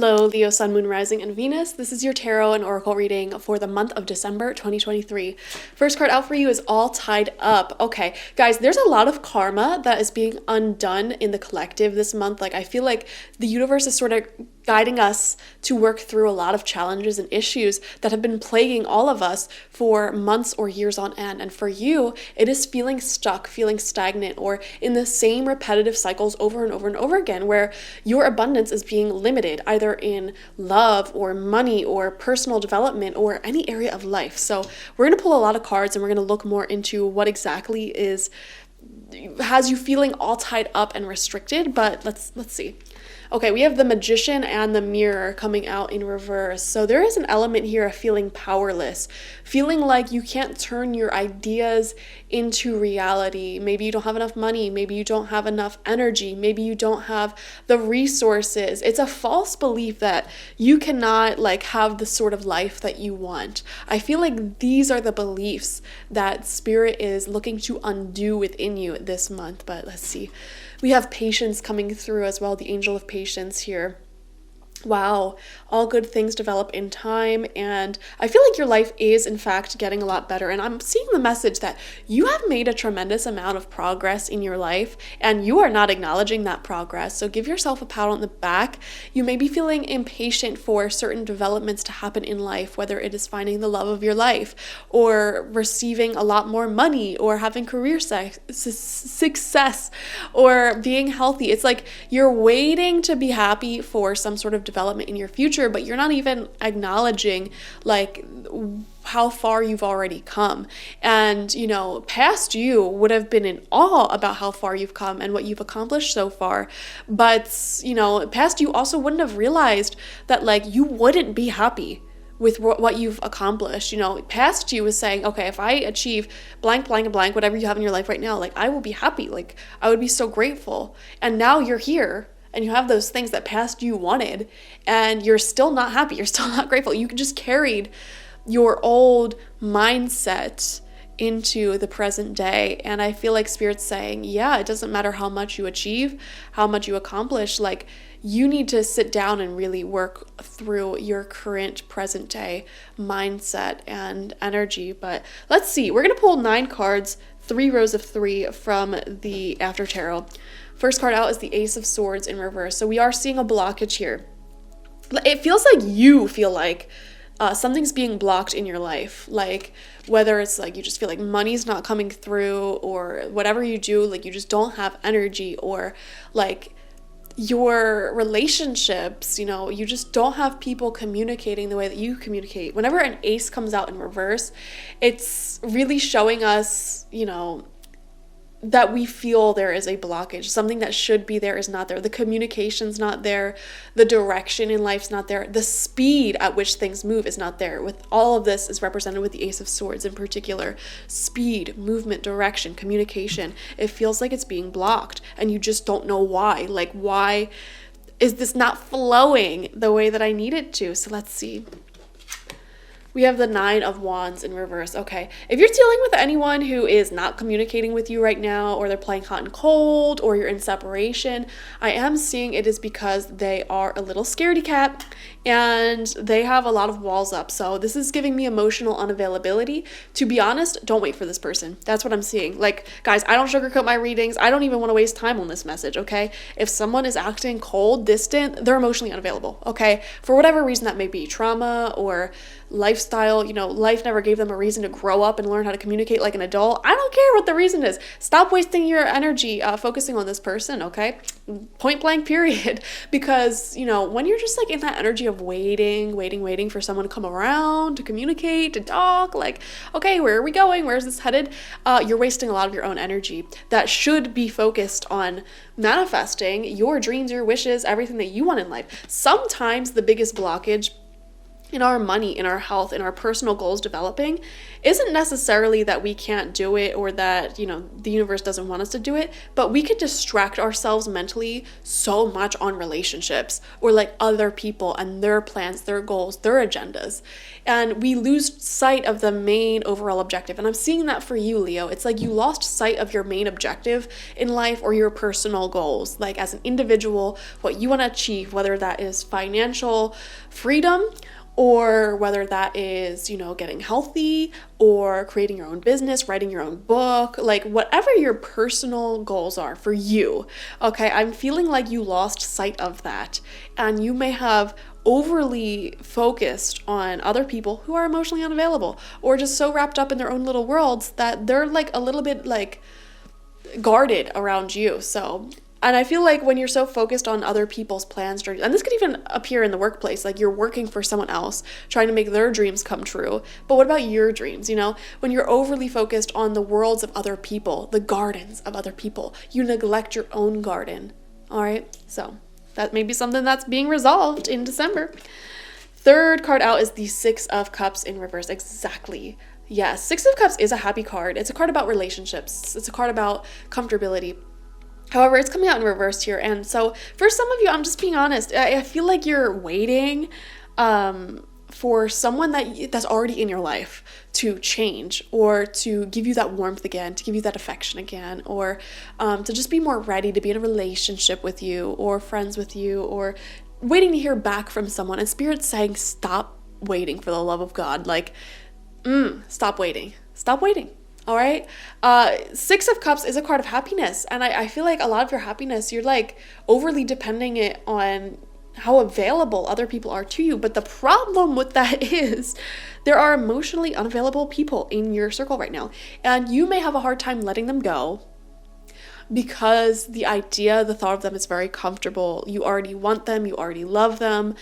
Hello, Leo, Sun, Moon, Rising, and Venus. This is your tarot and oracle reading for the month of December 2023. First card out for you is All Tied Up. Okay, guys, there's a lot of karma that is being undone in the collective this month. Like, I feel like the universe is sort of guiding us to work through a lot of challenges and issues that have been plaguing all of us for months or years on end. And for you, it is feeling stuck, feeling stagnant, or in the same repetitive cycles over and over and over again, where your abundance is being limited, either in love or money or personal development or any area of life. So we're going to pull a lot of cards and we're going to look more into what exactly has you feeling all tied up and restricted. But let's see. Okay, we have the Magician and the Mirror coming out in reverse. So there is an element here of feeling powerless, feeling like you can't turn your ideas into reality. Maybe you don't have enough money. Maybe you don't have enough energy. Maybe you don't have the resources. It's a false belief that you cannot have the sort of life that you want. I feel like these are the beliefs that Spirit is looking to undo within you this month. But let's see. We have Patience coming through as well, the Angel of Patience here. Wow, all good things develop in time, and I feel like your life is in fact getting a lot better, and I'm seeing the message that you have made a tremendous amount of progress in your life and you are not acknowledging that progress. So give yourself a pat on the back. You may be feeling impatient for certain developments to happen in life, whether it is finding the love of your life or receiving a lot more money or having career success or being healthy. It's like you're waiting to be happy for some sort of development in your future, but you're not even acknowledging how far you've already come. And past you would have been in awe about how far you've come and what you've accomplished so far, but past you also wouldn't have realized that you wouldn't be happy with what you've accomplished. Past you was saying, okay, if I achieve blank, blank, and blank, whatever you have in your life right now, I will be happy. I would be so grateful. And now you're here and you have those things that past you wanted and you're still not happy. You're still not grateful. You just carried your old mindset into the present day. And I feel like Spirit's saying, yeah, it doesn't matter how much you achieve, how much you accomplish. You need to sit down and really work through your current present day mindset and energy. But let's see. We're going to pull 9 cards, 3 rows of 3 from the After Tarot. First card out is the Ace of Swords in reverse. So we are seeing a blockage here. It feels like you feel like something's being blocked in your life. Whether it's you just feel like money's not coming through, or whatever you do, you just don't have energy, or your relationships, you just don't have people communicating the way that you communicate. Whenever an ace comes out in reverse, it's really showing us, that we feel there is a blockage. Something that should be there is not there. The communication's not there. The direction in life's not there. The speed at which things move is not there. With all of this is represented with the Ace of Swords in particular. Speed, movement, direction, communication. It feels like it's being blocked and you just don't know why. Why is this not flowing the way that I need it to? So let's see. We have the 9 of Wands in reverse. Okay, if you're dealing with anyone who is not communicating with you right now, or they're playing hot and cold, or you're in separation, I am seeing it is because they are a little scaredy cat and they have a lot of walls up. So this is giving me emotional unavailability. To be honest, don't wait for this person. That's what I'm seeing. Guys, I don't sugarcoat my readings. I don't even want to waste time on this message, okay? If someone is acting cold, distant, they're emotionally unavailable, okay? For whatever reason that may be, trauma or lifestyle, life never gave them a reason to grow up and learn how to communicate like an adult. I don't care what the reason is. Stop wasting your energy focusing on this person, okay? Point blank, period. Because, when you're just in that energy of waiting for someone to come around, to communicate, to talk, okay, where are we going? Where's this headed? You're wasting a lot of your own energy that should be focused on manifesting your dreams, your wishes, everything that you want in life. Sometimes the biggest blockage in our money, in our health, in our personal goals developing isn't necessarily that we can't do it or that, the universe doesn't want us to do it, but we could distract ourselves mentally so much on relationships or like other people and their plans, their goals, their agendas. And we lose sight of the main overall objective. And I'm seeing that for you, Leo. It's like you lost sight of your main objective in life or your personal goals, like as an individual, what you want to achieve, whether that is financial freedom, or whether that is, getting healthy or creating your own business, writing your own book, like whatever your personal goals are for you. Okay, I'm feeling like you lost sight of that, and you may have overly focused on other people who are emotionally unavailable or just so wrapped up in their own little worlds that they're like a little bit like guarded around you. And I feel like when you're so focused on other people's plans, and this could even appear in the workplace, like you're working for someone else, trying to make their dreams come true. But what about your dreams, When you're overly focused on the worlds of other people, the gardens of other people, you neglect your own garden, all right? So that may be something that's being resolved in December. Third card out is the Six of Cups in reverse. Exactly. Yes, Six of Cups is a happy card. It's a card about relationships. It's a card about comfortability. However, it's coming out in reverse here. And so for some of you, I'm just being honest, I feel like you're waiting for someone that's already in your life to change or to give you that warmth again, to give you that affection again, or to just be more ready to be in a relationship with you or friends with you, or waiting to hear back from someone. And Spirit's saying, stop waiting for the love of God. Like, stop waiting. Stop waiting. All right. Six of Cups is a card of happiness. And I feel like a lot of your happiness, you're like overly depending it on how available other people are to you. But the problem with that is there are emotionally unavailable people in your circle right now. And you may have a hard time letting them go because the thought of them is very comfortable. You already want them. You already love them.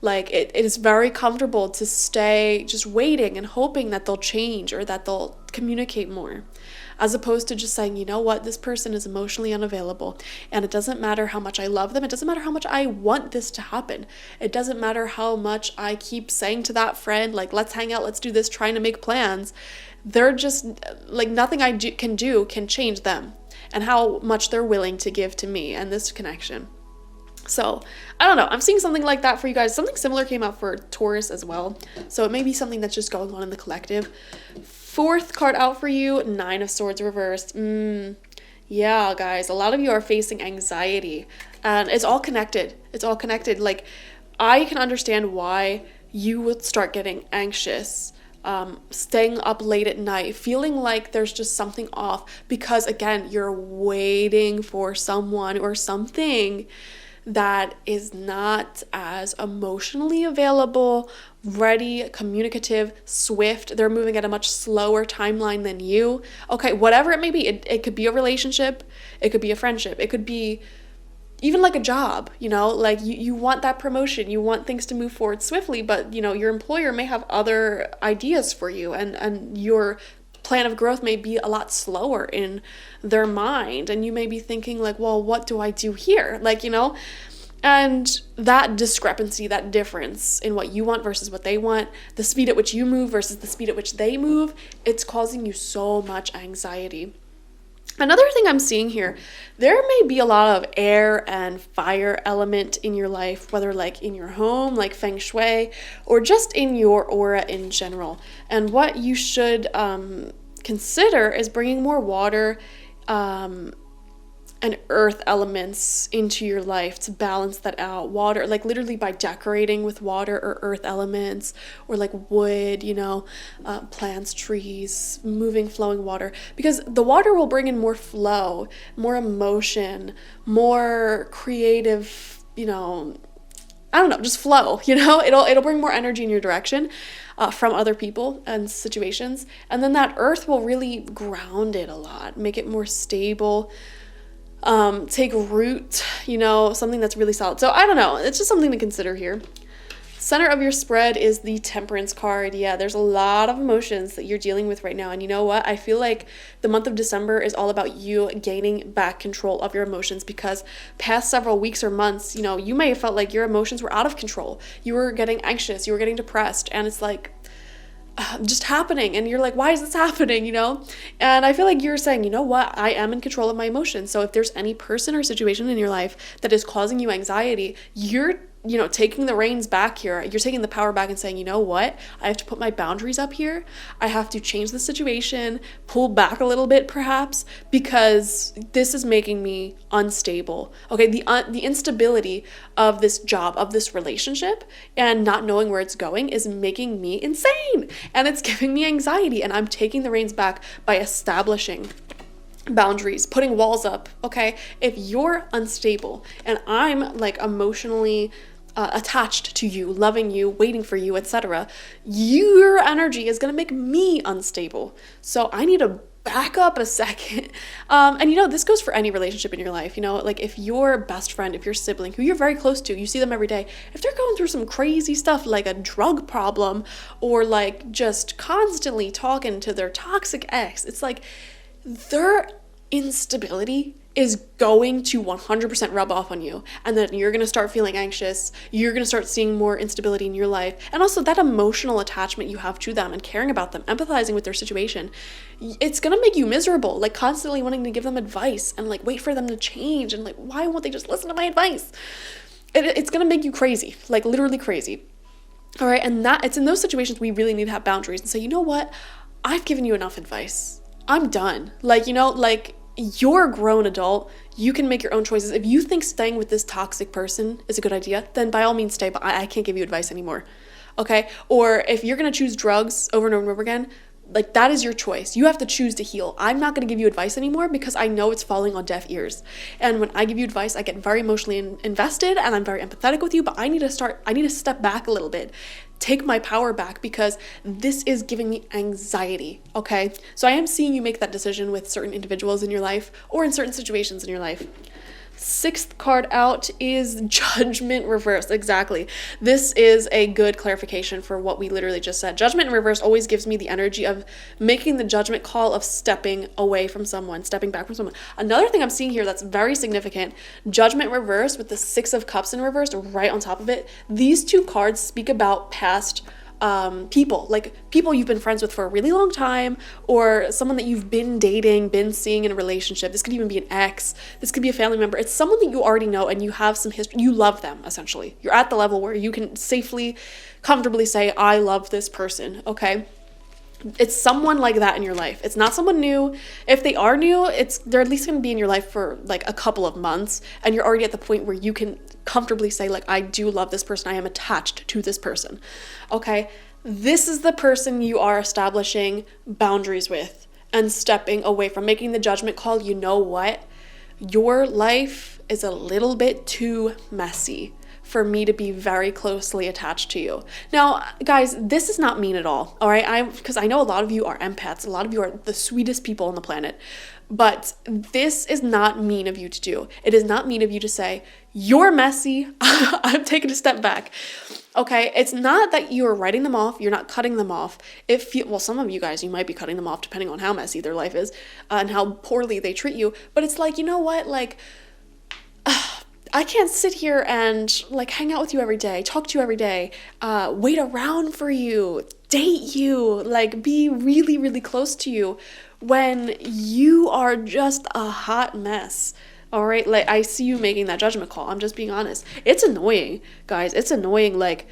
Like it is very comfortable to stay just waiting and hoping that they'll change or that they'll communicate more, as opposed to just saying, you know what, this person is emotionally unavailable and it doesn't matter how much I love them. It doesn't matter how much I want this to happen. It doesn't matter how much I keep saying to that friend, like, let's hang out, let's do this, trying to make plans. They're just like, nothing I can do can change them and how much they're willing to give to me and this connection. So, I don't know. I'm seeing something like that for you guys. Something similar came out for Taurus as well. So, it may be something that's just going on in the collective. Fourth card out for you, Nine of Swords reversed. Yeah, guys. A lot of you are facing anxiety. And it's all connected. It's all connected. Like, I can understand why you would start getting anxious, staying up late at night, feeling like there's just something off. Because, again, you're waiting for someone or something that is not as emotionally available, ready, communicative, swift. They're moving at a much slower timeline than you. Okay, whatever it may be. It could be a relationship. It could be a friendship. It could be even like a job, like you want that promotion. You want things to move forward swiftly, but, your employer may have other ideas for you and your plan of growth may be a lot slower in their mind, and you may be thinking like, well, what do I do here? And that discrepancy, that difference in what you want versus what they want, the speed at which you move versus the speed at which they move, it's causing you so much anxiety. Another thing I'm seeing here, there may be a lot of air and fire element in your life, whether like in your home, like feng shui, or just in your aura in general. And what you should consider is bringing more water and earth elements into your life to balance that out. Water, like literally by decorating with water or earth elements, or like wood, plants, trees, moving, flowing water, because the water will bring in more flow, more emotion, more creative, I don't know, just flow, it'll bring more energy in your direction from other people and situations. And then that earth will really ground it a lot, make it more stable, take root, something that's really solid. So I don't know, it's just something to consider here. Center of your spread is the Temperance card. Yeah, there's a lot of emotions that you're dealing with right now. And you know what? I feel like the month of December is all about you gaining back control of your emotions, because past several weeks or months, you may have felt like your emotions were out of control. You were getting anxious, you were getting depressed, and it's like just happening, and you're like, why is this happening? And I feel like you're saying, you know what, I am in control of my emotions. So if there's any person or situation in your life that is causing you anxiety, you're taking the reins back here. You're taking the power back and saying, you know what, I have to put my boundaries up here. I have to change the situation, pull back a little bit perhaps, because this is making me unstable. Okay, the instability of this job, of this relationship, and not knowing where it's going is making me insane, and it's giving me anxiety, and I'm taking the reins back by establishing boundaries, putting walls up. Okay, if you're unstable and I'm like emotionally attached to you, loving you, waiting for you, etc., your energy is going to make me unstable. So I need to back up a second. And this goes for any relationship in your life. Like if your best friend, if your sibling, who you're very close to, you see them every day, if they're going through some crazy stuff like a drug problem, or like just constantly talking to their toxic ex, it's like their instability is going to 100% rub off on you, and then you're going to start feeling anxious, you're going to start seeing more instability in your life, and also that emotional attachment you have to them and caring about them, empathizing with their situation, it's going to make you miserable, like constantly wanting to give them advice and like wait for them to change, and like, why won't they just listen to my advice? It's going to make you crazy, like literally crazy. All right, and it's in those situations we really need to have boundaries and say, you know what, I've given you enough advice, I'm done. Like, you're a grown adult. You can make your own choices. If you think staying with this toxic person is a good idea, then by all means stay, but I can't give you advice anymore. Okay? Or if you're going to choose drugs over and over and over again, like that is your choice. You have to choose to heal. I'm not going to give you advice anymore because I know it's falling on deaf ears. And when I give you advice, I get very emotionally invested and I'm very empathetic with you, but I need to step back a little bit, take my power back, because this is giving me anxiety, okay? So I am seeing you make that decision with certain individuals in your life or in certain situations in your life. Sixth card out is Judgment reversed. Exactly. This is a good clarification for what we literally just said. Judgment in reverse always gives me the energy of making the judgment call of stepping away from someone, stepping back from someone. Another thing I'm seeing here that's very significant, Judgment reversed with the Six of Cups in reverse right on top of it. These two cards speak about past people, like people you've been friends with for a really long time, or someone that you've been dating, been seeing in a relationship. This could even be an ex. This could be a family member. It's someone that you already know and you have some history. You love them, essentially. You're at the level where you can safely, comfortably say, I love this person, okay? It's someone like that in your life. It's not someone new. If they are new, they're at least going to be in your life for like a couple of months, and you're already at the point where you can comfortably say, like, I do love this person. I am attached to this person. Okay? This is the person you are establishing boundaries with and stepping away from, making the judgment call. You know what? Your life is a little bit too messy for me to be very closely attached to you. Now, guys, this is not mean at all right? Because I know a lot of you are empaths. A lot of you are the sweetest people on the planet. But this is not mean of you to do. It is not mean of you to say, you're messy, I'm taking a step back. Okay, it's not that you're writing them off, you're not cutting them off. Well, some of you guys, you might be cutting them off depending on how messy their life is and how poorly they treat you. But it's like, you know what, like, I can't sit here and like hang out with you every day, talk to you every day, wait around for you, date you, like be really, really close to you when you are just a hot mess. All right, like I see you making that judgment call. I'm just being honest. It's annoying, guys. It's annoying, like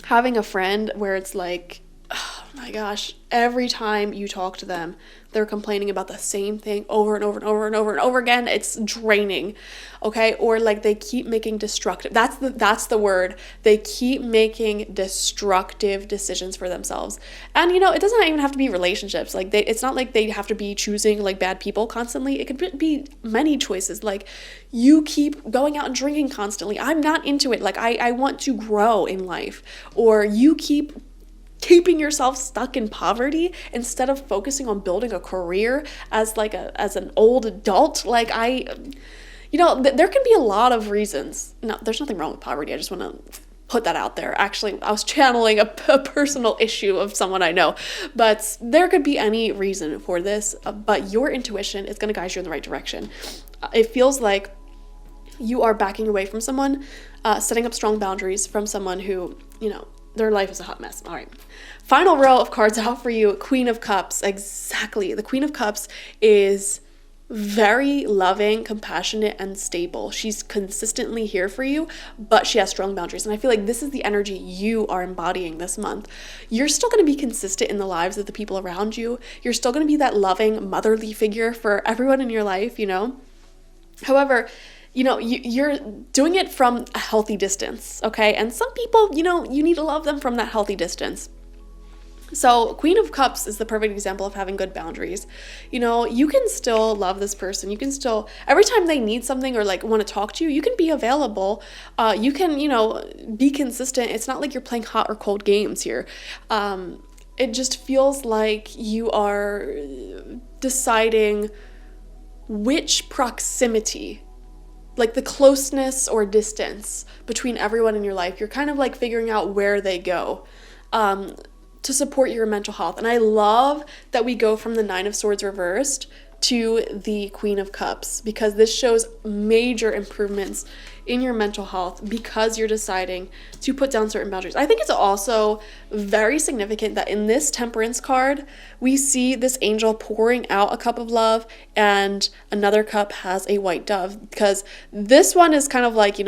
having a friend where it's like, oh my gosh, every time you talk to them, they're complaining about the same thing over and over and over and over and over again. It's draining, okay? Or like they keep making destructive, that's the word. They keep making destructive decisions for themselves. And you know, it doesn't even have to be relationships. Like it's not like they have to be choosing like bad people constantly. It could be many choices. Like you keep going out and drinking constantly. I'm not into it. Like I want to grow in life. Or you keep keeping yourself stuck in poverty instead of focusing on building a career as an old adult. Like there can be a lot of reasons. No, there's nothing wrong with poverty. I just want to put that out there. Actually, I was channeling a personal issue of someone I know, but there could be any reason for this, but your intuition is going to guide you in the right direction. It feels like you are backing away from someone, setting up strong boundaries from someone who, their life is a hot mess. All right. Final row of cards out for you. Queen of Cups. Exactly. The Queen of Cups is very loving, compassionate, and stable. She's consistently here for you, but she has strong boundaries. And I feel like this is the energy you are embodying this month. You're still going to be consistent in the lives of the people around you. You're still going to be that loving, motherly figure for everyone in your life, However, you're doing it from a healthy distance, okay? And some people, you need to love them from that healthy distance. So Queen of Cups is the perfect example of having good boundaries. You can still love this person. You can still, every time they need something or like want to talk to you, you can be available. You can, be consistent. It's not like you're playing hot or cold games here. It just feels like you are deciding which proximity, like the closeness or distance between everyone in your life. You're kind of like figuring out where they go. To support your mental health. And I love that we go from the Nine of Swords reversed to the Queen of Cups, because this shows major improvements in your mental health because you're deciding to put down certain boundaries. I think it's also very significant that in this Temperance card, we see this angel pouring out a cup of love and another cup has a white dove, because this one is kind of like,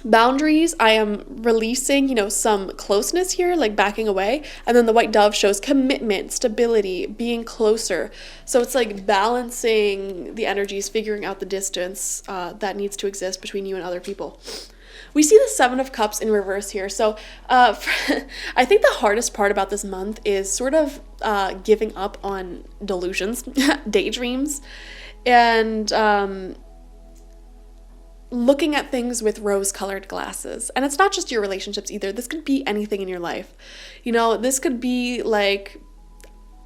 boundaries, I am releasing, some closeness here, like backing away. And then the white dove shows commitment, stability, being closer. So it's like balancing the energies, figuring out the distance that needs to exist between you and other people. We see the Seven of Cups in reverse here. So I think the hardest part about this month is sort of giving up on delusions, daydreams, and looking at things with rose-colored glasses. And it's not just your relationships either. This could be anything in your life. This could be like,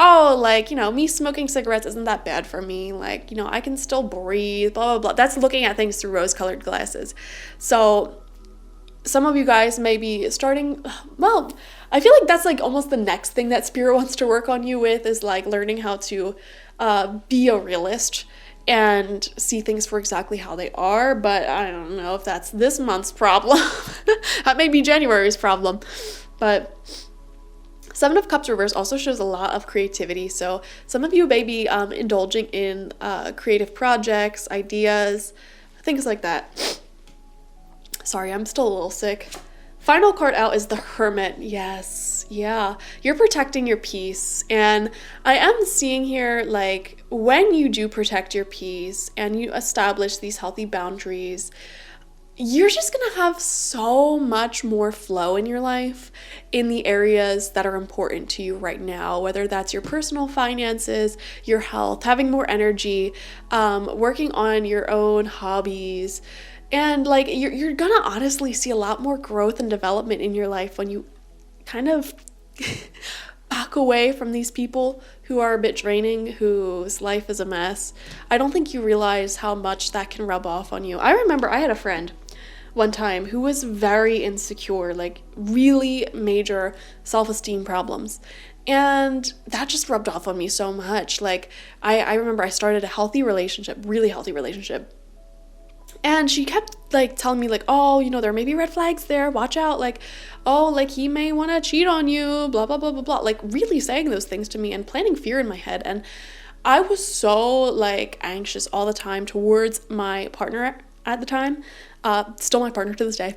me smoking cigarettes isn't that bad for me. I can still breathe, blah, blah, blah. That's looking at things through rose-colored glasses. So some of you guys may be starting, I feel like that's like almost the next thing that Spirit wants to work on you with, is like learning how to be a realist and see things for exactly how they are. But I don't know if that's this month's problem. That may be January's problem. But Seven of Cups reverse also shows a lot of creativity. So some of you may be indulging in creative projects, ideas, things like that. Sorry, I'm still a little sick. Final card out is the Hermit. Yes, yeah. You're protecting your peace. And I am seeing here, like, when you do protect your peace and you establish these healthy boundaries, you're just going to have so much more flow in your life in the areas that are important to you right now, whether that's your personal finances, your health, having more energy, working on your own hobbies. And like you're gonna honestly see a lot more growth and development in your life when you kind of back away from these people who are a bit draining, whose life is a mess. I don't think you realize how much that can rub off on you. I remember I had a friend one time who was very insecure, like really major self-esteem problems. And that just rubbed off on me so much. Like I remember I started a healthy relationship, really healthy relationship. And she kept like telling me like, oh, there may be red flags there, watch out, like, oh, like he may want to cheat on you, blah, blah, blah, blah, blah, like really saying those things to me and planting fear in my head. And I was so like anxious all the time towards my partner at the time, still my partner to this day.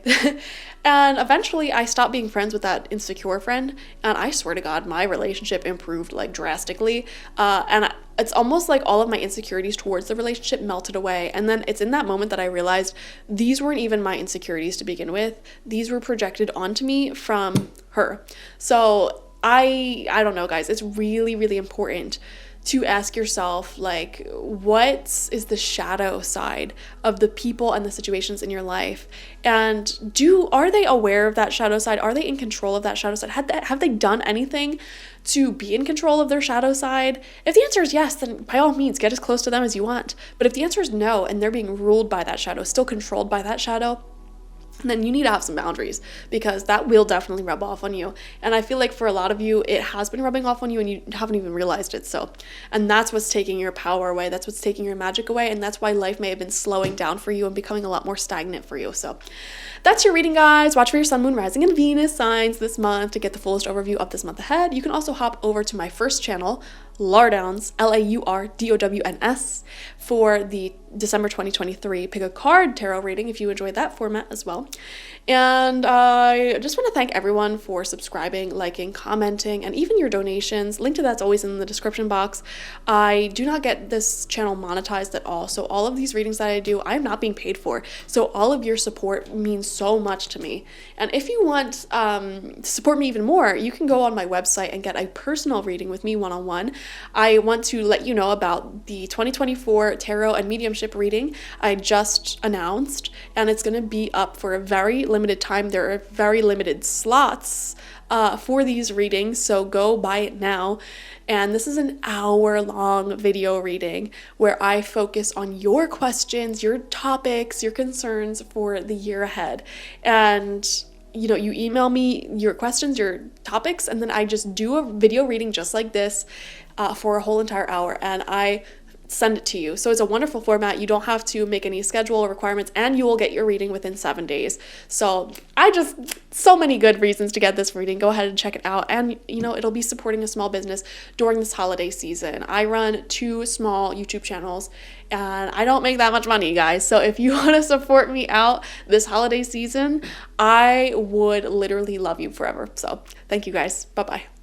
And eventually I stopped being friends with that insecure friend, and I swear to God, my relationship improved like drastically. And it's almost like all of my insecurities towards the relationship melted away. And then it's in that moment that I realized these weren't even my insecurities to begin with. These were projected onto me from her. So I don't know, guys, it's really, really important to ask yourself, like, what is the shadow side of the people and the situations in your life? And are they aware of that shadow side? Are they in control of that shadow side? Have they done anything to be in control of their shadow side? If the answer is yes, then by all means, get as close to them as you want. But if the answer is no, and they're being ruled by that shadow, still controlled by that shadow, then you need to have some boundaries, because that will definitely rub off on you. And I feel like for a lot of you, it has been rubbing off on you and you haven't even realized it. And that's what's taking your power away. That's what's taking your magic away. And that's why life may have been slowing down for you and becoming a lot more stagnant for you. So that's your reading, guys. Watch for your sun, moon, rising, and Venus signs this month to get the fullest overview of this month ahead. You can also hop over to my first channel, Laurdowns, Laurdowns, for the December 2023 pick a card tarot reading if you enjoyed that format as well. And I just want to thank everyone for subscribing, liking, commenting, and even your donations. Link to that's always in the description box. I do not get this channel monetized at all, so all of these readings that I do, I'm not being paid for. So all of your support means so much to me. And if you want to support me even more, you can go on my website and get a personal reading with me one-on-one. I want to let you know about the 2024 tarot and mediumship reading I just announced, and it's going to be up for a very limited time. There are very limited slots for these readings, so go buy it now. And this is an hour-long video reading where I focus on your questions, your topics, your concerns for the year ahead. And you email me your questions, your topics, and then I just do a video reading just like this for a whole entire hour, and I send it to you. So it's a wonderful format. You don't have to make any schedule requirements, and you will get your reading within 7 days. So so many good reasons to get this reading. Go ahead and check it out. And it'll be supporting a small business during this holiday season. I run 2 small YouTube channels and I don't make that much money, guys. So if you want to support me out this holiday season, I would literally love you forever. So thank you, guys. Bye-bye.